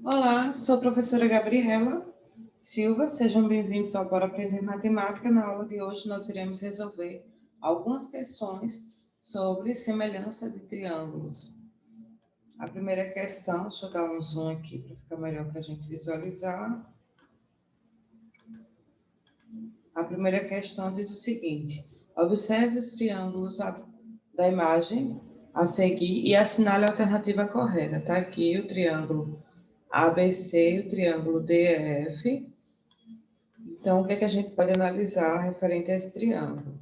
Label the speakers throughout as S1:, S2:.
S1: Olá, sou a professora Gabriela Silva, sejam bem-vindos ao Bora Aprender Matemática. Na aula de hoje nós iremos resolver algumas questões sobre semelhança de triângulos. A primeira questão, deixa eu dar um zoom aqui para ficar melhor para a gente visualizar. A primeira questão diz o seguinte: observe os triângulos da imagem a seguir e assinale a alternativa correta. Está aqui o triângulo ABC e o triângulo DEF. Então, o que é que a gente pode analisar referente a esse triângulo?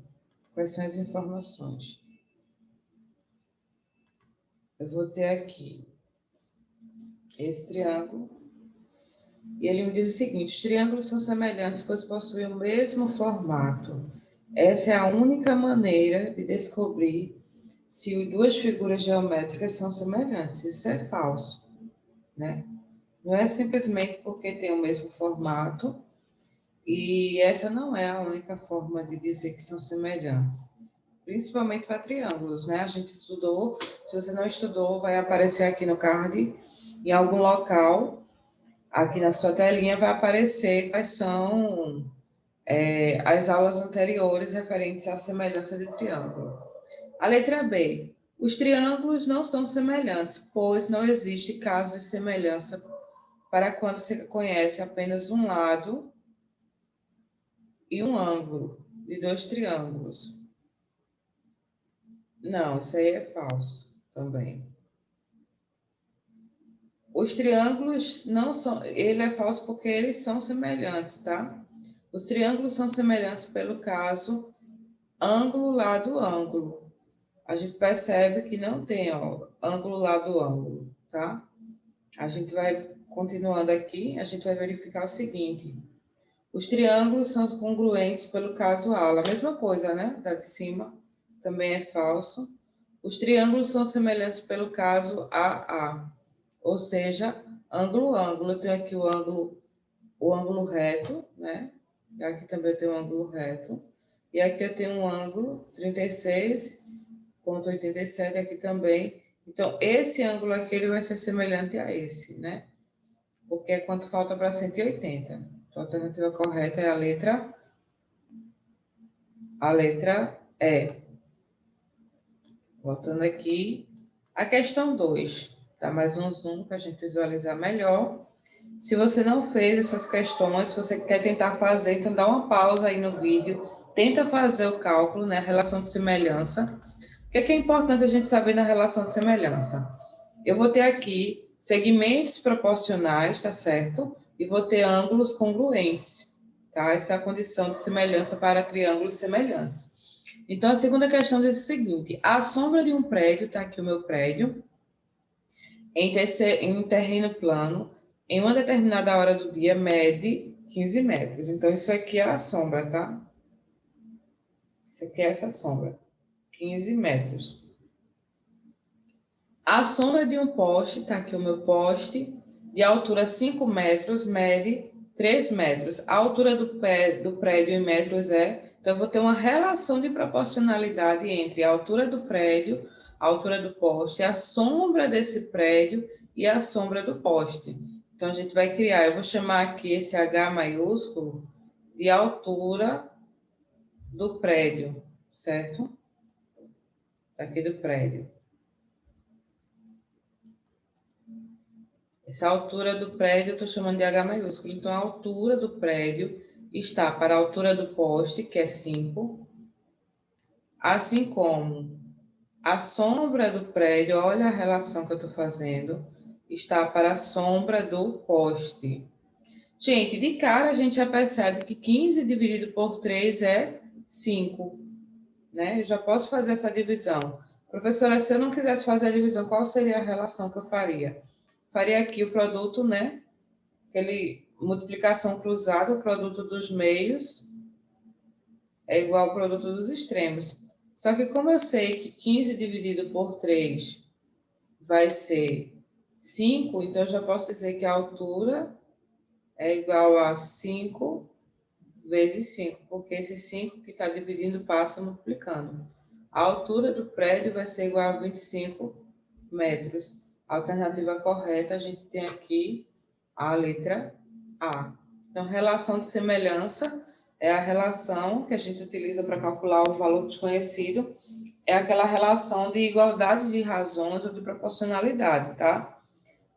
S1: Quais são as informações? Eu vou ter aqui esse triângulo, e ele me diz o seguinte: os triângulos são semelhantes, pois possuem o mesmo formato. Essa é a única maneira de descobrir se duas figuras geométricas são semelhantes. Isso é falso, né? Não é simplesmente porque tem o mesmo formato, e essa não é a única forma de dizer que são semelhantes. Principalmente para triângulos, né? A gente estudou, se você não estudou, vai aparecer aqui no card, em algum local, aqui na sua telinha, vai aparecer quais são as aulas anteriores referentes à semelhança de triângulo. A letra B. Os triângulos não são semelhantes, pois não existe caso de semelhança para quando se conhece apenas um lado e um ângulo de dois triângulos. Não, isso aí é falso também. Os triângulos não são... Ele é falso porque eles são semelhantes, tá? Os triângulos são semelhantes pelo caso ângulo, lado, ângulo. A gente percebe que não tem, ó, ângulo, lado, ângulo, tá? A gente vai continuando aqui, a gente vai verificar o seguinte. Os triângulos são congruentes pelo caso ala. A mesma coisa, né? Da de cima também é falso. Os triângulos são semelhantes pelo caso AA, ou seja, ângulo, ângulo. Eu tenho aqui o ângulo reto, né? E aqui também eu tenho um ângulo reto. E aqui eu tenho um ângulo 36,87 aqui também. Então, esse ângulo aqui ele vai ser semelhante a esse, né? Porque é quanto falta para 180. Então, a alternativa correta é a letra E. Voltando aqui. A questão 2. Dá mais um zoom para a gente visualizar melhor. Se você não fez essas questões, se você quer tentar fazer, então dá uma pausa aí no vídeo. Tenta fazer o cálculo, né? A relação de semelhança. O que é importante a gente saber na relação de semelhança? Eu vou ter aqui segmentos proporcionais, tá certo? E vou ter ângulos congruentes, tá? Essa é a condição de semelhança para triângulos semelhantes. Então, a segunda questão diz o seguinte: a sombra de um prédio, tá aqui o meu prédio, em um terreno plano, em uma determinada hora do dia, mede 15 metros. Então, isso aqui é a sombra, tá? Isso aqui é essa sombra, 15 metros. A sombra de um poste, tá aqui o meu poste, de altura 5 metros, mede 3 metros. A altura do prédio em metros então eu vou ter uma relação de proporcionalidade entre a altura do prédio, a altura do poste, a sombra desse prédio e a sombra do poste. Então, a gente vai criar, eu vou chamar aqui esse H maiúsculo de altura do prédio, certo? Aqui do prédio. Essa altura do prédio eu estou chamando de H maiúsculo. Então, a altura do prédio está para a altura do poste, que é 5, assim como a sombra do prédio, olha a relação que eu estou fazendo, está para a sombra do poste. Gente, de cara a gente já percebe que 15 dividido por 3 é 5, né? Eu já posso fazer essa divisão. Professora, se eu não quisesse fazer a divisão, qual seria a relação que eu faria? Faria aqui o produto, né? Multiplicação cruzada, o produto dos meios é igual ao produto dos extremos. Só que como eu sei que 15 dividido por 3 vai ser 5, então eu já posso dizer que a altura é igual a 5 vezes 5, porque esse 5 que está dividindo passa multiplicando. A altura do prédio vai ser igual a 25 metros. A alternativa correta, a gente tem aqui a letra A. Então, relação de semelhança é a relação que a gente utiliza para calcular o valor desconhecido, é aquela relação de igualdade de razões ou de proporcionalidade, tá?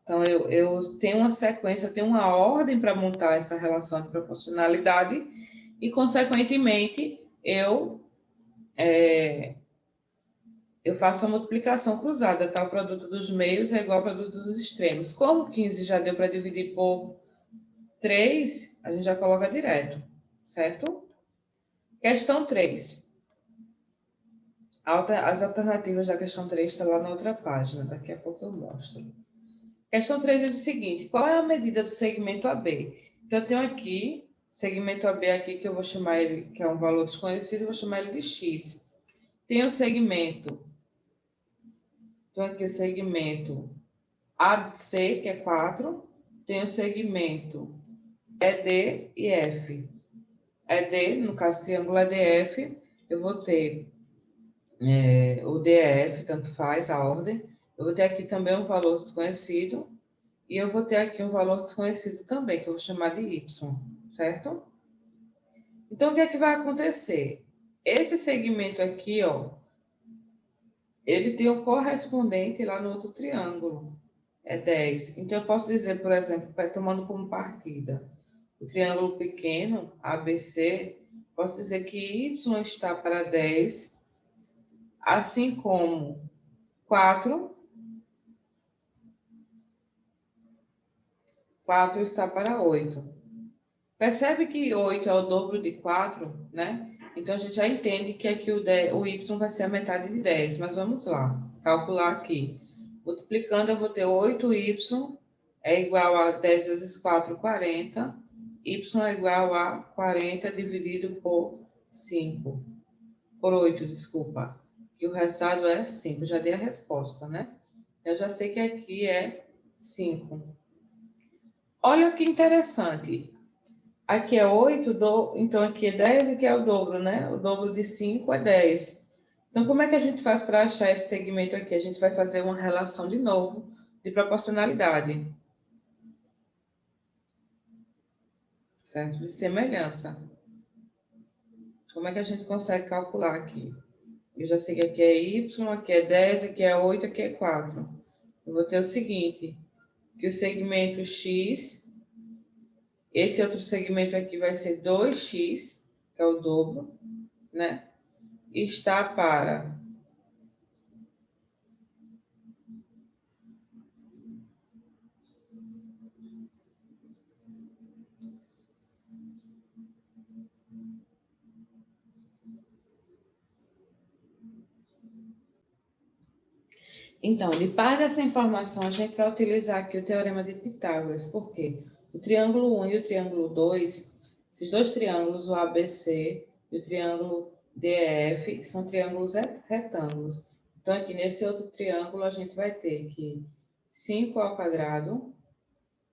S1: Então, eu tenho uma sequência, eu tenho uma ordem para montar essa relação de proporcionalidade e, consequentemente, eu faço a multiplicação cruzada, tá? O produto dos meios é igual ao produto dos extremos. Como 15 já deu para dividir por 3, a gente já coloca direto, certo? Questão 3. As alternativas da questão 3 estão lá na outra página, daqui a pouco eu mostro. Questão 3 diz o seguinte: qual é a medida do segmento AB? Então, eu tenho aqui, segmento AB aqui, que eu vou chamar ele, que é um valor desconhecido, eu vou chamar ele de X. Tem o segmento, então aqui o segmento AC, que é 4, tem o segmento ED e F. ED, no caso, triângulo EDF, eu vou ter o DF, tanto faz a ordem. Eu vou ter aqui também um valor desconhecido. E eu vou ter aqui um valor desconhecido também, que eu vou chamar de Y, certo? Então, o que é que vai acontecer? Esse segmento aqui, ó, ele tem um correspondente lá no outro triângulo, é 10. Então, eu posso dizer, por exemplo, tomando como partida o triângulo pequeno, ABC, posso dizer que Y está para 10, assim como 4 está para 8. Percebe que 8 é o dobro de 4, né? Então, a gente já entende que aqui o Y vai ser a metade de 10. Mas vamos lá, calcular aqui. Multiplicando, eu vou ter 8Y é igual a 10 vezes 4, 40. Y é igual a 40 dividido por 5. Por 8, desculpa. E o resultado é 5. Já dei a resposta, né? Eu já sei que aqui é 5. Olha que interessante. Aqui é 8, então aqui é 10 e aqui é o dobro, né? O dobro de 5 é 10. Então, como é que a gente faz para achar esse segmento aqui? A gente vai fazer uma relação de novo de proporcionalidade. Certo? De semelhança. Como é que a gente consegue calcular aqui? Eu já sei que aqui é Y, aqui é 10, aqui é 8, aqui é 4. Eu vou ter o seguinte, que o segmento X, esse outro segmento aqui vai ser 2x, que é o dobro, né? Está para Então, de par dessa informação, a gente vai utilizar aqui o teorema de Pitágoras. Por quê? O triângulo 1 e o triângulo 2, esses dois triângulos, o ABC e o triângulo DEF, são triângulos retângulos. Então, aqui nesse outro triângulo, a gente vai ter que 5 ao quadrado,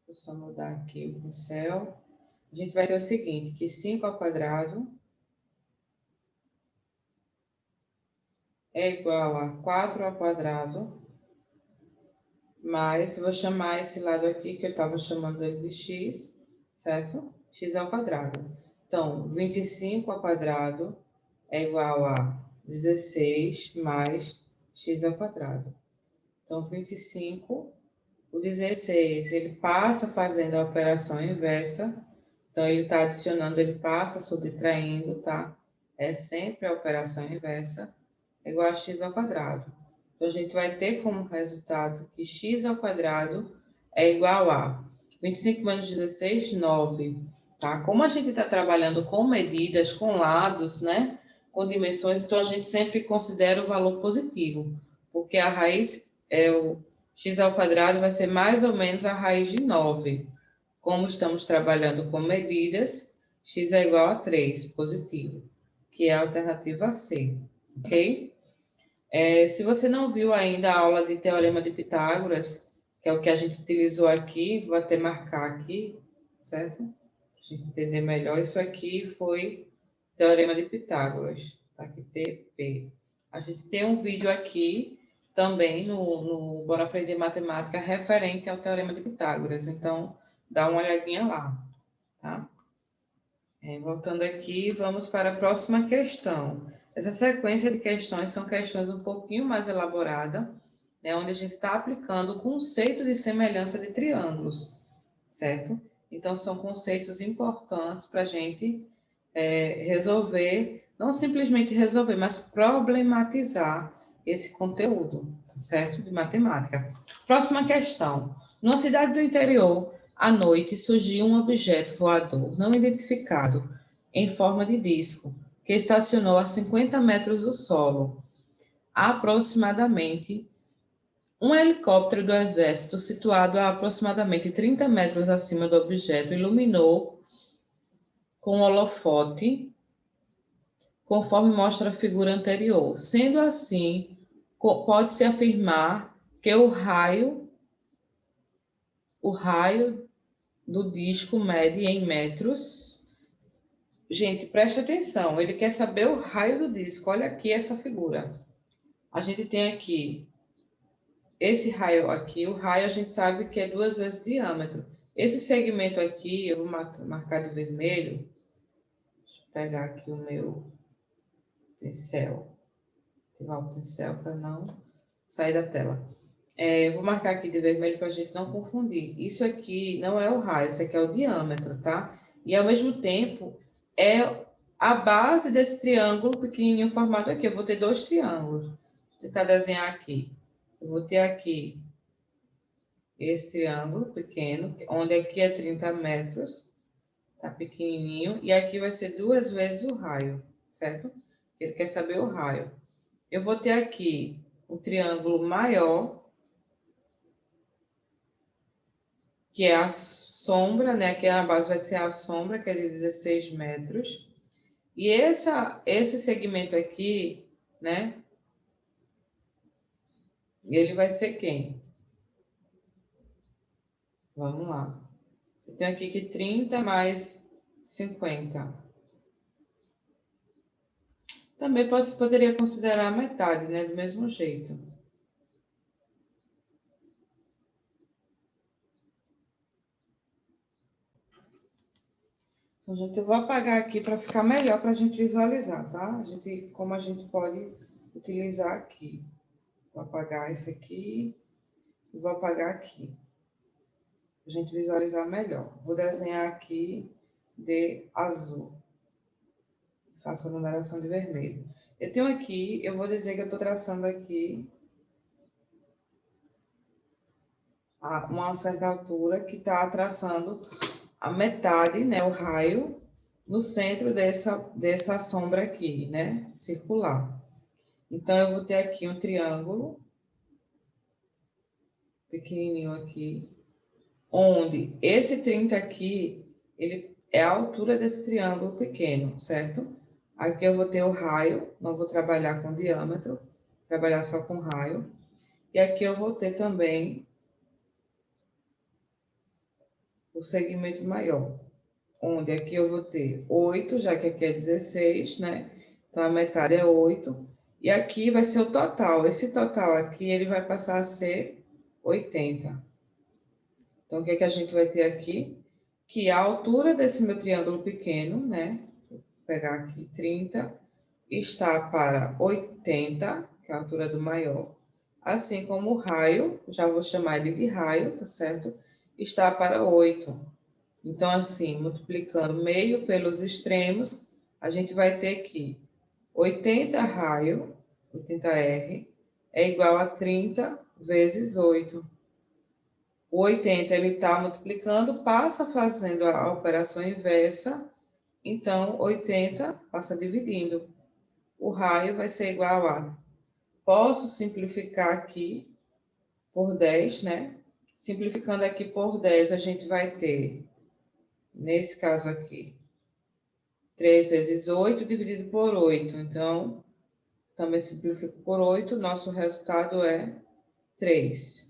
S1: vou só mudar aqui o pincel, a gente vai ter o seguinte, que 5 ao quadrado é igual a 4 ao quadrado, mas vou chamar esse lado aqui, que eu estava chamando ele de x, certo? X ao quadrado. Então, 25 ao quadrado é igual a 16 mais x ao quadrado. Então, 25, o 16, ele passa fazendo a operação inversa. Então, ele está adicionando, ele passa subtraindo, tá? É sempre a operação inversa, é igual a x ao quadrado. Então, a gente vai ter como resultado que x ao quadrado é igual a 25 menos 16, 9. Tá? Como a gente está trabalhando com medidas, com lados, né? Com dimensões, então a gente sempre considera o valor positivo, porque a raiz é o x ao quadrado vai ser mais ou menos a raiz de 9. Como estamos trabalhando com medidas, x é igual a 3, positivo, que é a alternativa C, ok? Se você não viu ainda a aula de Teorema de Pitágoras, que é o que a gente utilizou aqui, vou até marcar aqui, certo? Para a gente entender melhor, isso aqui foi Teorema de Pitágoras, tá aqui, TP. A gente tem um vídeo aqui, também no Bora Aprender Matemática referente ao Teorema de Pitágoras. Então, dá uma olhadinha lá, tá? Voltando aqui, vamos para a próxima questão. Essa sequência de questões são questões um pouquinho mais elaboradas, né, onde a gente está aplicando o conceito de semelhança de triângulos, certo? Então, são conceitos importantes para a gente resolver, não simplesmente resolver, mas problematizar esse conteúdo, certo? De matemática. Próxima questão. Numa cidade do interior, à noite, surgiu um objeto voador não identificado, em forma de disco, que estacionou a 50 metros do solo. Aproximadamente, um helicóptero do Exército, situado a aproximadamente 30 metros acima do objeto, iluminou com um holofote, conforme mostra a figura anterior. Sendo assim, pode-se afirmar que o raio do disco mede em metros. Gente, preste atenção, ele quer saber o raio do disco. Olha aqui essa figura. A gente tem aqui esse raio aqui, o raio a gente sabe que é 2 vezes o diâmetro. Esse segmento aqui, eu vou marcar de vermelho. Deixa eu pegar aqui o meu pincel. Ativar o pincel para não sair da tela. Vou marcar aqui de vermelho para a gente não confundir. Isso aqui não é o raio, isso aqui é o diâmetro, tá? E ao mesmo tempo é a base desse triângulo pequenininho formado aqui. Eu vou ter 2 triângulos. Vou tentar desenhar aqui. Eu vou ter aqui esse triângulo pequeno, onde aqui é 30 metros, tá pequenininho, e aqui vai ser 2 vezes o raio, certo? Ele quer saber o raio. Eu vou ter aqui um triângulo maior, que é a sombra, né? Aqui a base vai ser a sombra, que é de 16 metros. E esse segmento aqui, né? Ele vai ser quem? Vamos lá. Eu tenho aqui que 30 mais 50. Também poderia considerar a metade, né? Do mesmo jeito. Então, gente, eu vou apagar aqui para ficar melhor para a gente visualizar, tá? Como a gente pode utilizar aqui. Vou apagar esse aqui e vou apagar aqui. Para a gente visualizar melhor. Vou desenhar aqui de azul. Faço a numeração de vermelho. Eu tenho aqui, eu vou dizer que eu estou traçando aqui a uma certa altura que está traçando a metade, né, o raio, no centro dessa sombra aqui, né, circular. Então, eu vou ter aqui um triângulo, pequenininho aqui, onde esse 30 aqui, ele é a altura desse triângulo pequeno, certo? Aqui eu vou ter o raio, não vou trabalhar com diâmetro, trabalhar só com raio. E aqui eu vou ter também o segmento maior, onde aqui eu vou ter 8, já que aqui é 16, né? Então, a metade é 8. E aqui vai ser o total. Esse total aqui, ele vai passar a ser 80. Então, o que é que a gente vai ter aqui? Que a altura desse meu triângulo pequeno, né? Vou pegar aqui 30, está para 80, que é a altura do maior. Assim como o raio, já vou chamar ele de raio, tá certo? Está para 8. Então, assim, multiplicando meio pelos extremos, a gente vai ter que 80 raio, 80R, é igual a 30 vezes 8. O 80 ele está multiplicando, passa fazendo a operação inversa, então 80 passa dividindo. O raio vai ser igual a, posso simplificar aqui por 10, né? Simplificando aqui por 10, a gente vai ter, nesse caso aqui, 3 vezes 8 dividido por 8. Então, também simplifico por 8, nosso resultado é 3.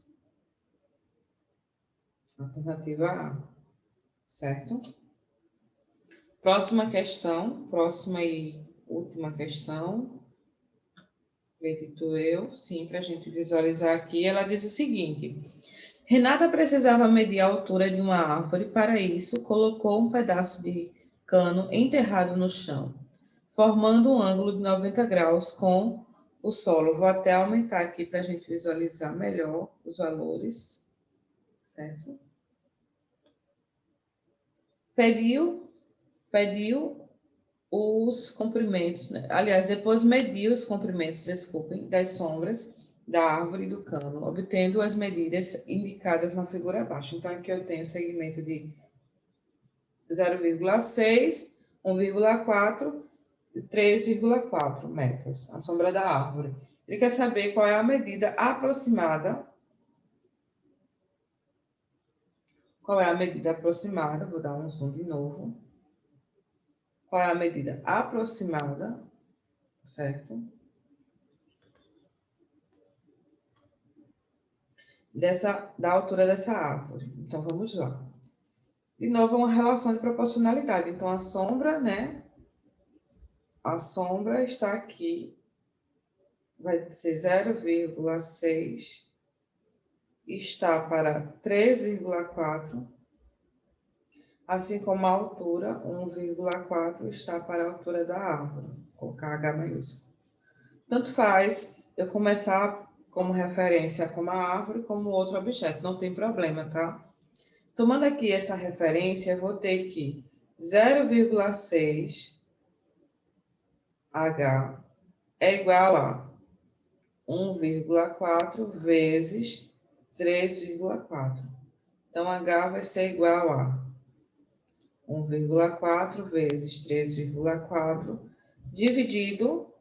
S1: Alternativa A, certo? Próxima questão, próxima e última questão. Acredito eu, sim, para a gente visualizar aqui. Ela diz o seguinte: Renata precisava medir a altura de uma árvore. Para isso, colocou um pedaço de cano enterrado no chão, formando um ângulo de 90 graus com o solo. Vou até aumentar aqui para a gente visualizar melhor os valores, certo? Pediu os comprimentos, né? Aliás, depois mediu os comprimentos, desculpem, das sombras da árvore e do cano, obtendo as medidas indicadas na figura abaixo. Então, aqui eu tenho o segmento de 0,6, 1,4 e 3,4 metros, a sombra da árvore. Ele quer saber qual é a medida aproximada. Qual é a medida aproximada? Vou dar um zoom de novo. Qual é a medida aproximada, certo? Da altura dessa árvore. Então, vamos lá. De novo, uma relação de proporcionalidade. Então, a sombra, né? A sombra está aqui. Vai ser 0,6. Está para 3,4. Assim como a altura, 1,4, está para a altura da árvore. Vou colocar H maiúsculo. Tanto faz eu começar como referência como a árvore, como outro objeto. Não tem problema, tá? Tomando aqui essa referência, eu vou ter que 0,6 H é igual a 1,4 vezes 3,4. Então, H vai ser igual a 1,4 vezes 3,4 dividido,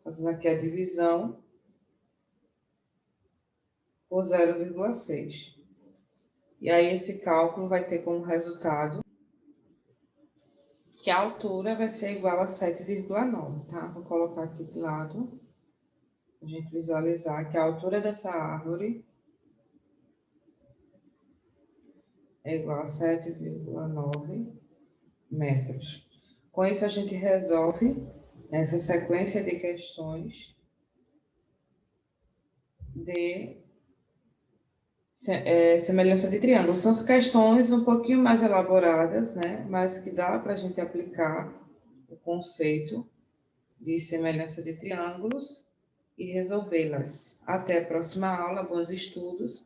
S1: fazendo aqui a divisão, por 0,6. E aí, esse cálculo vai ter como resultado que a altura vai ser igual a 7,9, tá? Vou colocar aqui de lado, a gente visualizar que a altura dessa árvore é igual a 7,9 metros. Com isso, a gente resolve essa sequência de questões de semelhança de triângulo. São questões um pouquinho mais elaboradas, né? Mas que dá para a gente aplicar o conceito de semelhança de triângulos e resolvê-las. Até a próxima aula, bons estudos.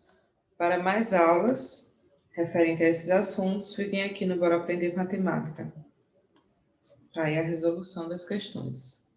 S1: Para mais aulas referentes a esses assuntos, fiquem aqui no Bora Aprender Matemática. Aí a resolução das questões.